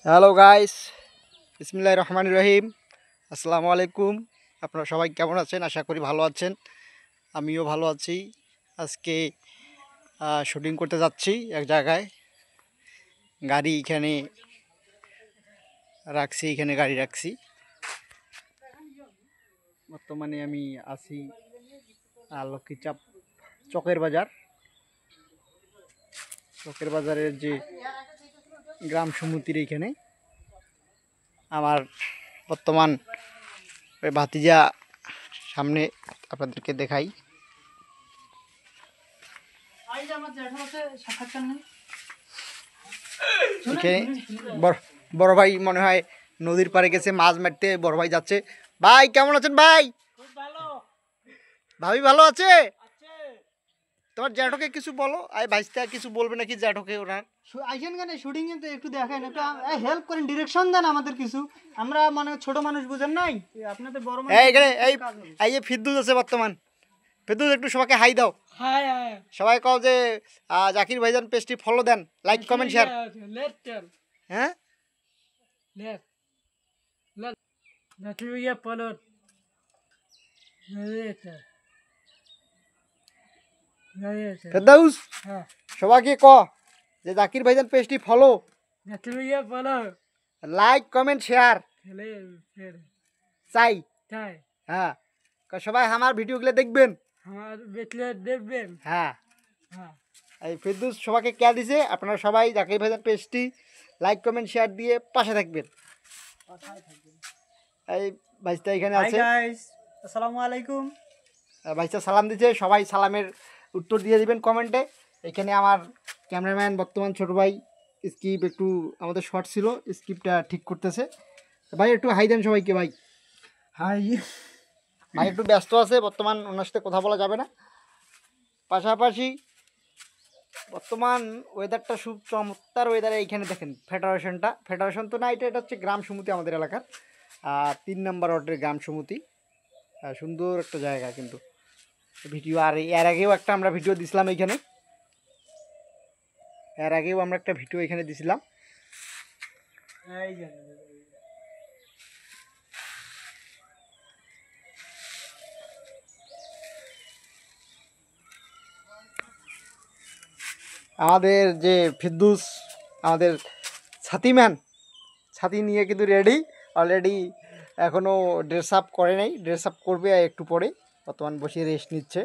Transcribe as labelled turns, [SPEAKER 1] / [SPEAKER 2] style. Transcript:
[SPEAKER 1] Hello guys, বিসমিল্লাহির রহমানির রহিম। আসসালামু আলাইকুম। আপনারা সবাই কেমন আছেন? আশা করি ভালো আছেন। আমিও ভালো আছি। আজকে শুটিং করতে যাচ্ছি এক জায়গায়। গাড়ি এখানে রাখছি, এখানে গাড়ি রাখছি। বর্তমানে আমি আছি লক্ষ্মীচাপ চকের বাজার। চকের বাজারের যে গ্রাম সমিতির এখানে আমার বর্তমান ওই ভাতিজা সামনে আপনাদেরকে দেখাই। এখানে বড় ভাই মনে হয় নদীর পাড়ে গেছে মাছ মারতে। বড় ভাই যাচ্ছে। ভাই কেমন আছেন ভাই? ভাবি ভালো আছে? তোমার জ্যাঠোকে কিছু বলো। আই ভাইস্তা কিছু বলবে নাকি জ্যাঠোকে? ওনার
[SPEAKER 2] আইসেন কেন শুটিং এ একটু দেখেন, একটু হেল্প করেন, ডিরেকশন দেন আমাদের কিছু। আমরা মানে ছোট মানুষ বুঝেন নাই, আপনাদের বড় মানুষ।
[SPEAKER 1] এখানে এই যে ফিদ্দুস আছে বর্তমান। ফিদ্দুস একটু সবাইকে হাই দাও।
[SPEAKER 2] High high.
[SPEAKER 1] সবাই কও যে জাকির ভাইজান পেজটি ফলো দেন, লাইক কমেন্ট শেয়ার। হ্যাঁ ফেরদাউস সবাইকে ক যে জাকির ভাইজান পেজটি ফলো, লাইক কমেন্ট শেয়ার চাই। হ্যাঁ, সবাই আমার ভিডিওগুলো দেখবেন। হ্যাঁ, এই ফেরদৌস সবাইকে কে দিছে? আপনারা সবাই জাকির ভাইজান পেজটি লাইক কমেন্ট শেয়ার দিয়ে পাশে থাকবেন। এই ভাইস্তা এখানে আছে।
[SPEAKER 2] আসসালামু আলাইকুম।
[SPEAKER 1] ভাইস্তা সালাম দিচ্ছে, সবাই সালামের উত্তর দিয়ে দিবেন কমেন্টে। এখানে আমার ক্যামেরাম্যান বর্তমান ছোট ভাই স্কিপ একটু আমাদের শর্ট ছিল, স্কিপটা ঠিক করতেছে। ভাই একটু হাই দেন সবাইকে। ভাই
[SPEAKER 2] হাই।
[SPEAKER 1] ভাই একটু ব্যস্ত আছে বর্তমান, ওনার সাথে কথা বলা যাবে না। পাশাপাশি বর্তমান ওয়েদারটা খুব চমৎকার ওয়েদারে। এইখানে দেখেন ফেডারেশন তো না, এটা হচ্ছে গ্রাম সমিতি আমাদের এলাকার 3 নম্বর ওয়ার্ডের গ্রাম সমিতি। সুন্দর একটা জায়গা কিন্তু ভিডিও। আর এর আগেও একটা আমরা ভিডিও দিছিলাম এইখানে, দিছিলাম। আমাদের যে ফিদ্দুস, আমাদের ছাতি নিয়ে কিন্তু রেডি অলরেডি। এখনও ড্রেস আপ করে নাই, ড্রেস আপ করবে একটু পরে। বর্তমান বসে রেস্ট নিচ্ছে।